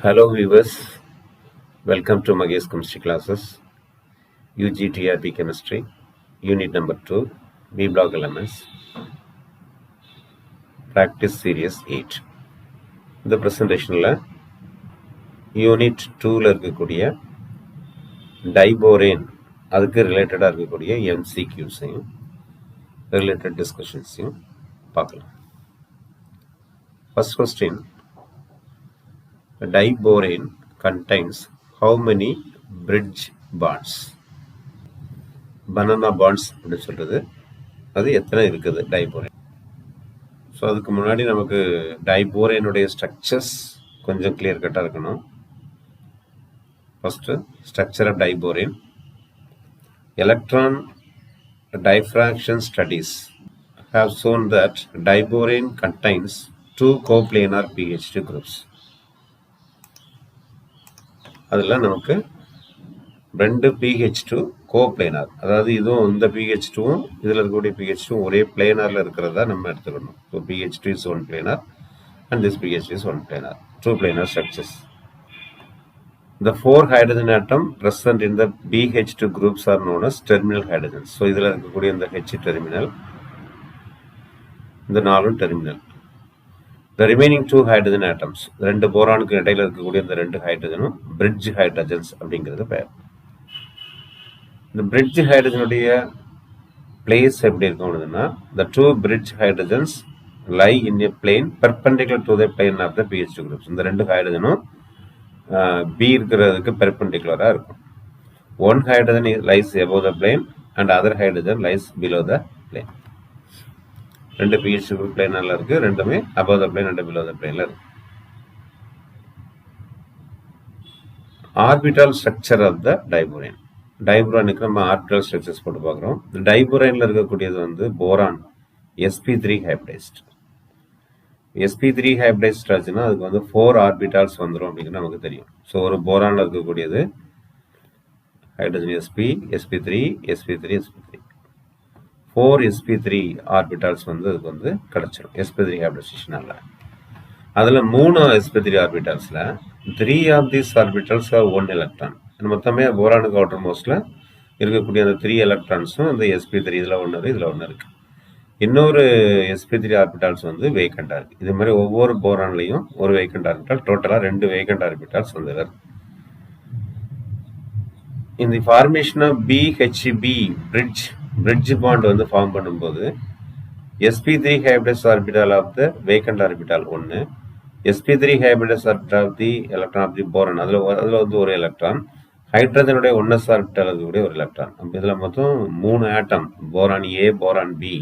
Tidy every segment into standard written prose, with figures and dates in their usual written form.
Hello viewers, welcome to Magesh Chemistry classes, UGTRB Chemistry, Unit number 2, B Block Elements, Practice Series 8. இந்த presentationல Unit 2ல இருக்கக்கூடிய diborane அதுக்கு ரிலேட்டடாக இருக்கக்கூடிய MCQஸையும் related டிஸ்கஷன்ஸையும் பார்க்கலாம். First question, diborane contains how many bridge bonds? banana bonds அப்படின்னு சொல்றது அது எத்தனை இருக்குது டைபோரேன். ஸோ அதுக்கு முன்னாடி நமக்கு டைபோரேனுடைய ஸ்ட்ரக்சர்ஸ் கொஞ்சம் கிளியர் கட்டாக இருக்கணும். First structure of diborane. Electron diffraction studies have shown that diborane contains two coplanar pH2 groups. அதில் நமக்கு ரெண்டு pH2 கோப்ளேனார், அதாவது இதுவும் இந்த pH2வும் இதில் இருக்கக்கூடிய pH2வும் ஒரே பிளேனாரில் இருக்கிறதா நம்ம எடுத்துக்கணும். So pH2 is one planar and this pH2 is one planar, two planar structures. The four hydrogen atom present in the BH2 groups are known as terminal hydrogens. So இதில் இருக்கக்கூடிய இந்த H terminal, இந்த நாலும் terminal. The remaining two hydrogen atoms, ரெண்டு போரானுக்கு இடையில இருக்கக்கூடிய இந்த ரெண்டு ஹைட்ரஜனும் bridge hydrogens அப்படிங்கிறது பெயர். இந்த bridge hydrogeனுடைய place எப்படி இருக்கும்னா, the two bridge hydrogens lie in a plane perpendicular to the plane of the BH2 groups. இந்த ரெண்டு ஹைட்ரஜனும் B இருக்கிறதுக்கு பெர்பெண்டிகுலரா இருக்கும். One hydrogen lies above the plane and other hydrogen lies below the plane. ரெண்டு pH2 group பிளேனால இருக்கு, ரெண்டுமே above the plane and below the planeல இருக்கு. Orbital structure of the diborane. டைபோரானுக்கு நம்ம orbital structures போட்டு பார்க்குறோம். இந்த டைபோரேனில் இருக்கக்கூடியது வந்து போரான் sp3 ஹைப்ரைஸ்ட். sp3 ஹைப்ரைஸ்ட் ஆச்சுன்னா அதுக்கு வந்து 4 ஆர்பிட்டால்ஸ் வந்துடும் அப்படிங்கிறது நமக்கு தெரியும். ஸோ ஒரு போரானில் இருக்கக்கூடியது ஹைட்ரஜன் sp3 4 sp3 ஆர்பிட்டால்ஸ் வந்து அதுக்கு வந்து கிடைச்சிடும் sp3 ஹைப்ரைசேஷனால. அதில் 3 sp3 ஆர்பிட்டால்ஸில் 3 of these orbitals are 1 electron. மொத்தமே போரானுக்கு அவுட்டர் மோஸ்ட்ல இருக்கக்கூடிய அந்த 3 எலக்ட்ரான்ஸும் இந்த sp3 இதில் ஒன்று இதில் ஒன்று இருக்கு. இன்னொரு sp3 ஆர்பிட்டால்ஸ் வந்து வேக்கண்டா இருக்கு. இது மாதிரி ஒவ்வொரு போரான்லையும் ஒரு வேக்கண்ட் ஆர்பிட்டால், டோட்டலாக 2 வேக்கண்ட் ஆர்பிட்டால்ஸ் வந்து இருக்கு. இந்த formation of BHB bridge bond வந்து ஃபார்ம் பண்ணும்போது sp3 hybridised orbital of the vacant orbital 1, sp3 hybridised orbital of the electron of the boron அதில் வந்து ஒரு எலக்ட்ரான், ஹைட்ரஜனுடைய 1s ஆர்பிட்டால் இருக்கக்கூடிய ஒரு எலக்ட்ரான். அப்போ இதில் மொத்தம் 3 ஆட்டம், போரான் A, போரான் B,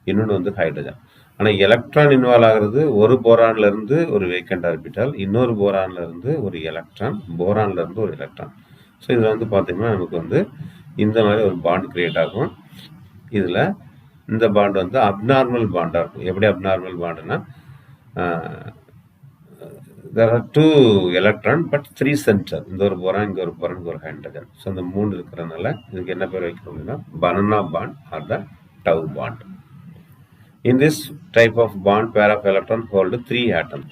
இன்னொன்று வந்து ஹைட்ரஜன். ஆனால் எலக்ட்ரான் இன்வால்வ் ஆகிறது ஒரு போரான்ல இருந்து ஒரு வேக்கண்ட் ஆர்பிட்டால், இன்னொரு போரான்ல இருந்து ஒரு எலக்ட்ரான், போரான்ல இருந்து ஒரு எலக்ட்ரான். ஸோ இதில் வந்து பார்த்தீங்கன்னா நமக்கு வந்து இந்த மாதிரி ஒரு பாண்ட் கிரியேட் ஆகும். இதில் இந்த பாண்ட் வந்து அப்நார்மல் பாண்டாக இருக்கும். எப்படி abnormal பாண்டுனா, there are 2 electron but 3 center. இந்த ஒரு போரான், இங்க ஒரு போரான், இங்க ஒரு ஹைட்ரஜன். ஸோ இந்த 3 இருக்கிறதுனால இதுக்கு என்ன பேர் வைக்கணும் அப்படின்னா banana bond or the tau bond. In this type of bond, pair of electrons hold 3 atoms.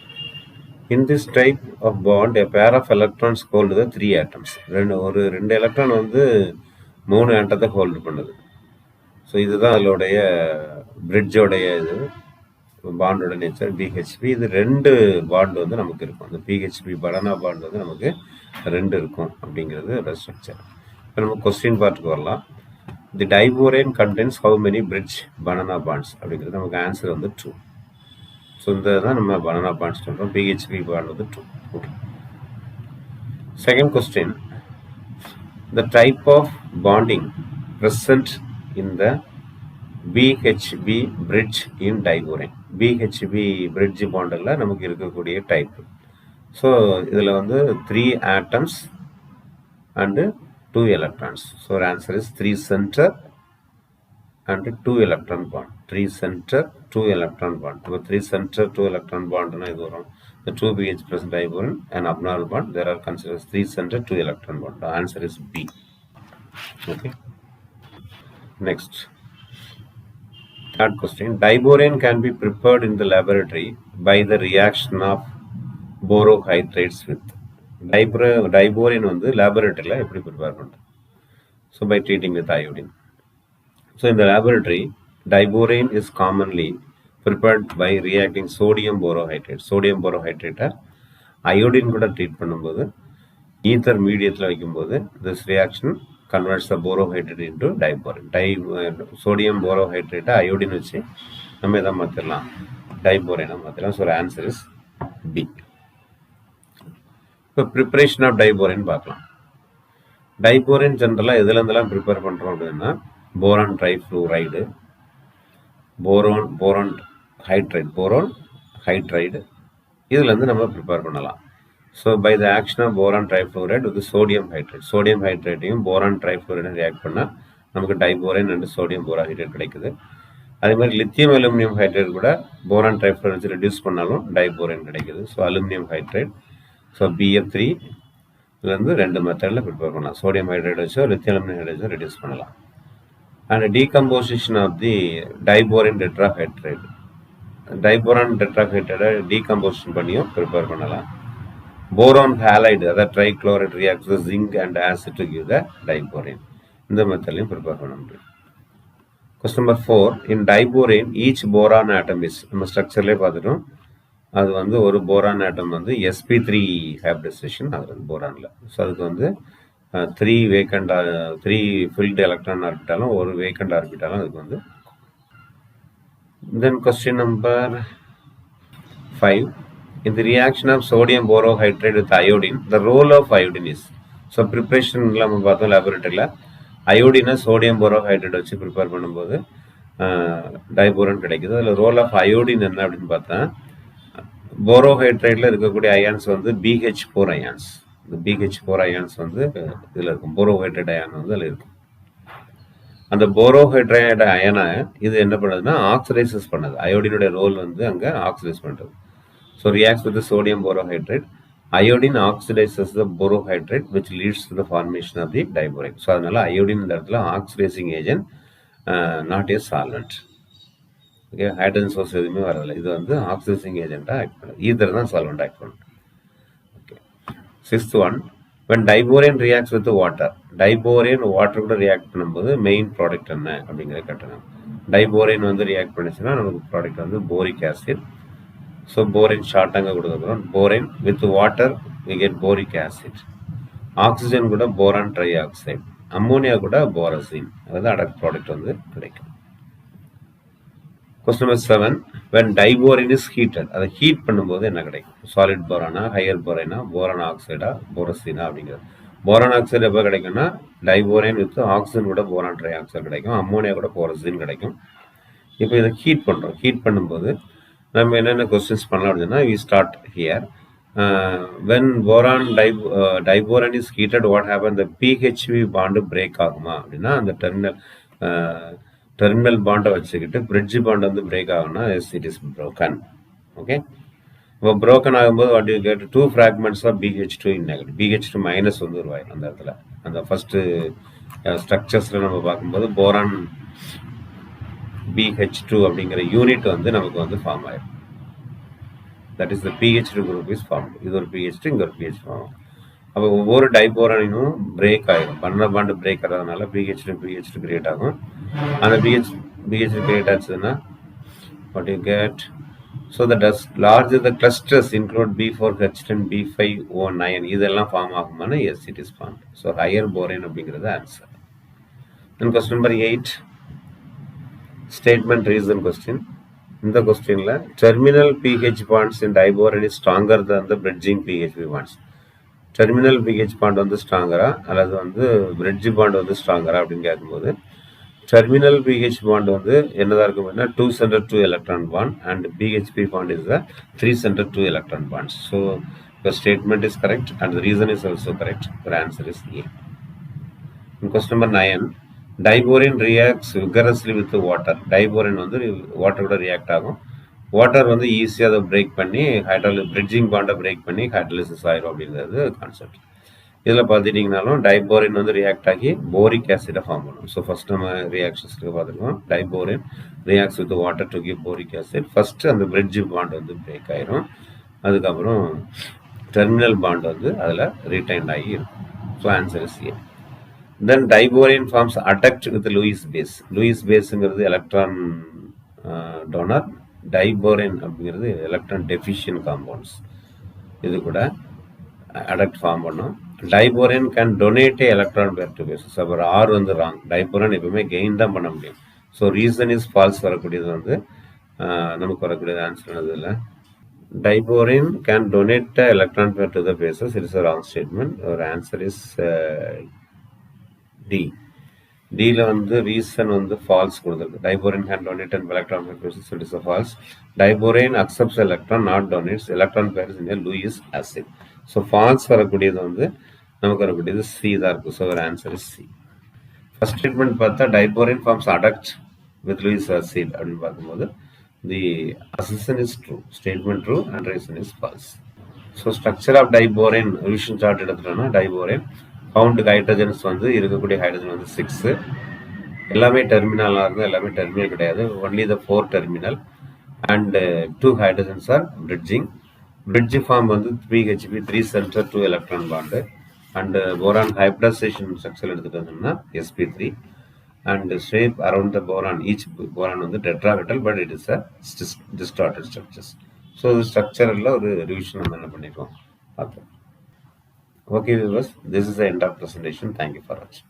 In this type of bond, a pair of electrons hold the 3 atoms. ஒரு 2 எலக்ட்ரான் வந்து 3 ஆட்டத்தை ஹோல்டு பண்ணுது. ஸோ இதுதான் அதோடைய பிரிட்ஜோடைய இது பாண்டோட nature BHP. இது 2 bond வந்து நமக்கு இருக்கும். அந்த BHP பனானா பாண்ட் வந்து நமக்கு 2 இருக்கும் அப்படிங்கிறது ஒரு ஸ்ட்ரக்சர். இப்போ நம்ம கொஸ்டின் பார்ட்டுக்கு வரலாம். The diborane contains how many bridge banana bonds அப்படிங்கிறது நமக்கு ஆன்சர் வந்து 2. ஸோ இந்த தான் நம்ம பனானா பாண்ட்ஸ் சொல்கிறோம். BHP பாண்ட் வந்து 2. Okay. Second question, the type of bonding present in the BHB bridge in diborane. BHB bridge பாண்டில் நமக்கு இருக்கக்கூடிய டைப். ஸோ இதில் வந்து 3 atoms and 2 electrons. So answer is 3 center and 2 electron bond. 3 center 2 electron bond. இப்போ 3 center 2 electron bondனா இது வரும். The 2 BH present diborane and abnormal bond, there are considered 3 center 2 electron bond. The answer is B. Okay. Next, third question, diborane can be prepared in the laboratory by the reaction of borohydrates with diborane வந்து லேபரேட்டரியில் எப்படி prepare பண்ணுறது? So by treating with iodine. So இந்த laboratory diborane is commonly prepared by reacting sodium borohydrate. Sodium போரோஹைட்ரேட்டை iodine கூட treat பண்ணும்போது ஈத்தர் மீடியத்தில் வைக்கும்போது this reaction converts the borohydrate into diborane. Sodium போரோஹைட்ரேட்டை அயோடின் வச்சு நம்ம எதை மாற்றிடலாம்? டைபோரினை மாற்றிடலாம். So answer is B. இப்போ ப்ரிப்பரேஷன் ஆஃப் டைபோரின் பார்க்கலாம். டைபோரின் ஜென்ரலாக எதுலேருந்துலாம் ப்ரிப்பேர் பண்ணுறோம் அப்படின்னா போரான் ட்ரைஃப்ளூரைடு, போரான் ஹைட்ரைடு இதுலேருந்து நம்ம ப்ரிப்பேர் பண்ணலாம். So by the action of boron trifluoride with sodium ஹைட்ரேட்டையும் போரான் ட்ரைஃப்ளூரைடும் ரியாக்ட் பண்ணால் நமக்கு டைபோரின் அண்ட் சோடியம் போரோஹைட்ரேட் கிடைக்குது. அதே மாதிரி லித்தியம் அலுமினியம் ஹைட்ரேட் கூட போரான் ட்ரைஃப்ளூரைட் வச்சு ரெடியூஸ் பண்ணாலும் டைபோரின் கிடைக்குது. So aluminium hydrate, so BF3 இதுலேருந்து 2 மெத்தடில் ப்ரிப்பேர் பண்ணலாம். சோடியம் ஹைட்ரேட் வச்சோ லித்தியம் அலுமினியம் ஹைட்ரேட் வச்சோ ரெடியூஸ் பண்ணலாம். And decomposition of the diborane tetrahydrate, diborane டெட்ராஹைட்ரேட்டை டீகம்போசிஷன் பண்ணியும் ப்ரிப்பேர் பண்ணலாம். போரான் ஹாலைடு அதாவது trichloride reacts with zinc and acid to give the diborane. இந்த மெத்தட்லையும் ப்ரிப்பேர் பண்ண முடியும். Question number 4. In diborane each boron atom is, நம்ம ஸ்ட்ரக்சர்லேயே பார்த்துட்டோம், அது வந்து ஒரு போரான் ஆட்டம் வந்து sp3 ஹைப்ரிடைசேஷன் ஆகுது போரானில். ஸோ அதுக்கு வந்து 3 ஃபில்டு எலக்ட்ரான் ஆர்பிட்டாலும் ஒரு வேக்கண்ட் ஆர்பிட்டாலும் அதுக்கு வந்து. தென் question number 5. In the reaction of sodium borohydride with iodine, the role of iodine is. So ப்ரிப்ரேஷனில் நம்ம பார்த்தோம் லேபரேட்டரியில் அயோடினை சோடியம் போரோஹைட்ரேட் வச்சு ப்ரிப்பேர் பண்ணும்போது டைபோரன் கிடைக்குது. அதில் ரோல் ஆஃப் அயோடின் என்ன அப்படின்னு பார்த்தா போரோஹைட்ரேட்டில் இருக்கக்கூடிய அயான்ஸ் வந்து BH4 அயான்ஸ். இந்த BH4 அயான்ஸ் வந்து இதில் இருக்கும். போரோஹைட்ரேட் அயான் வந்து அதில் இருக்கும். அந்த போரோஹைட்ரேட் அயனை இது என்ன பண்ணுதுன்னா ஆக்சிடைசஸ் பண்ணுது. அயோடினுடைய ரோல் வந்து அங்கே ஆக்சிடைஸ் பண்ணுறது. So reacts with the sodium borohydride. Iodine oxidizes the borohydride which leads to the formation of the diborane. So அதனால iodine இந்த இடத்துல oxidizing agent, not a solvent. Okay, hydrogen source எதுவுமே வரல. இது வந்து oxidizing agent ஆக்ட் பண்ணுது. Ether தான் solvent act பண்ணுது. Okay. 6th one. When diborane reacts with the water, diborane water கூட ரியாக்ட் பண்ணும்போது மெயின் ப்ராடக்ட் என்ன அப்படிங்கிறத கட்டணும். டைபோரேன் வந்து ரியாக்ட் பண்ணிச்சுன்னா நமக்கு ப்ராடக்ட் வந்து போரிக் ஆசிட். ஸோ போரின் ஷார்ட்டாக கொடுக்குறோம். Borane with water we get boric acid. Oxygen கூட போரான் ட்ரை ஆக்சைடு, அம்மோனியா கூட போரசின், அதாவது அடர் ப்ராடக்ட் வந்து கிடைக்கும். Question number 7. when diborane is heated, அதை ஹீட் பண்ணும்போது என்ன கிடைக்கும்? சாலிட் போரானா, ஹையர் போரைனா, போரான் ஆக்சைடா, போரசினா அப்படிங்கிறது. போரான் ஆக்சைடு எப்போ கிடைக்கும்னா டைபோரின் வித் ஆக்சிஜன் கூட போரான் ட்ரை ஆக்சைடு கிடைக்கும், அம்மோனியா கூட போரசின் கிடைக்கும். இப்போ இதை ஹீட் பண்ணுறோம். ஹீட் பண்ணும்போது நம்ம என்னென்ன கொஸ்டின்ஸ் பண்ணலாம் அப்படின்னா we start here. When boron diborane is heated what happen, the PHV bond break ஆகுமா அப்படின்னா அந்த டெர்மினல் பாண்டை வச்சுக்கிட்டு பிரிட்ஜ் பாண்ட் வந்து பிரேக் ஆகும்னா yes it is broken. Okay, இப்போ ப்ரோக்கன் ஆகும்போது what you get 2 fragments of BH2 in negative. BH2 minus வந்து உருவாயிடும் அந்த இடத்துல. அந்த ஃபர்ஸ்ட் ஸ்ட்ரக்சர்ஸில் நம்ம பார்க்கும்போது போரான் BH2 அப்படிங்கிற யூனிட் வந்து நமக்கு வந்து ஃபார்ம் ஆயிடும். That is the PH2 group is form. இது ஒரு PH2, இங்கே ஒரு PH ஃபார்ம். அப்போ ஒவ்வொரு டைபோரனும் பிரேக் ஆகிடும். பண்ண பாண்டு பிரேக் ஆகிறதுனால BH2 கிரியேட் ஆகும். அந்த BH2 கிரியேட் ஆச்சுன்னா what you get, so the larger the clusters include B4H10, B5O9 இதெல்லாம் ஃபார்ம் ஆகுமானா yes it is form. So higher borane அப்படிங்கிறது answer. Then question number 8. Statement reason question. இந்த கொஸ்டின்ல terminal pH bonds in diborane is stronger than the bridging PHB bonds. Terminal pH bond வந்து ஸ்ட்ராங்கரா அல்லது வந்து bridge bond வந்து ஸ்ட்ராங்கரா அப்படின்னு கேட்கும்போது டெர்மினல் pH பாண்ட் வந்து என்னதான் இருக்கும் அப்படின்னா 2 center 2 electron bond and BHP bond is the 3 center 2 electron bonds. So the statement is correct and the reason is also correct. The answer is A. In question number 9. Diborane reacts vigorously with water. Diborane வந்து வாட்டரோட react ஆகும். Water வந்து ஈஸியாக அதை break பண்ணி bridging பாண்டை break பண்ணி hydrolysis ஆயிரும் அப்படிங்கிறது கான்செப்ட். இதில் பார்த்துட்டிங்கனாலும் டைபோரின் வந்து ரியாக்ட் ஆகி போரிக் ஆசிடை ஃபார்ம் பண்ணும். ஸோ ஃபர்ஸ்ட் நம்ம ரியாக்ஷன்ஸ்க்கு பார்த்துருக்கோம். Diborane reacts with water to give boric acid. First அந்த பிரிட்ஜ் பாண்ட் வந்து பிரேக் ஆயிரும். அதுக்கப்புறம் டெர்மினல் பாண்ட் வந்து அதில் ரீடைன் ஆகி இருக்கும். So answer is A. Then diborane forms adduct with Lewis base. Lewis பேஸுங்கிறது எலக்ட்ரான் டோனர், டைபோரேன் அப்படிங்கிறது எலக்ட்ரான் டெஃபிஷியன்ட் காம்பவுண்ட்ஸ். இது கூட அடக்ட் ஃபார்ம் பண்ணும். Diborane can donate a electron pair to bases. அப்புறம் ஆர் வந்து ராங். டைபோரேன் எப்பவுமே gain தான் பண்ண முடியும். ஸோ ரீசன் இஸ் ஃபால்ஸ் வரக்கூடியது வந்து நமக்கு வரக்கூடியது ஆன்சர் இல்லை. Diborane can donate electron pair to the bases. It is a wrong statement. ஒரு ஆன்சர் இஸ் டி. டியில் வந்து ரீசன் வந்து ஃபால்ஸ் கொடுத்துருக்கு. Diborane can donate and electron pair bases. It is a false. Diborane accepts electron, not donates electron pairs in Lewis acid. So false வரக்கூடியது வந்து நமக்கு வரக்கூடியது C தான் இருக்கும். ஸோ ஒரு answer is C. First statement பார்த்தா diborane forms adduct with Lewis acid அப்படின்னு பார்க்கும்போது தி assertion is true, statement true and reason is false. So structure of diborane revision chart எடுத்துட்டோம்னா டைபோரேன் ஃபவுண்ட் ஹைட்ரஜன்ஸ் வந்து இருக்கக்கூடிய hydrogen வந்து 6. எல்லாமே டெர்மினலாக இருந்தால் எல்லாமே டெர்மினல் கிடையாது. Only the 4 terminal and 2 hydrogens are bridging. Bridge form வந்து 3Hp 3 center 2 electron bond. And boron hybridisation structure எடுத்துட்டு வந்தோம்னா sp3. And shape around the boron, each boron வந்து tetrahedral, but it is a distorted structures. So the structure ஒரு revision நம்ம என்ன பண்ணிருக்கோம் பார்த்தோம். Okay viewers, this is the end of presentation. Thank you for watching.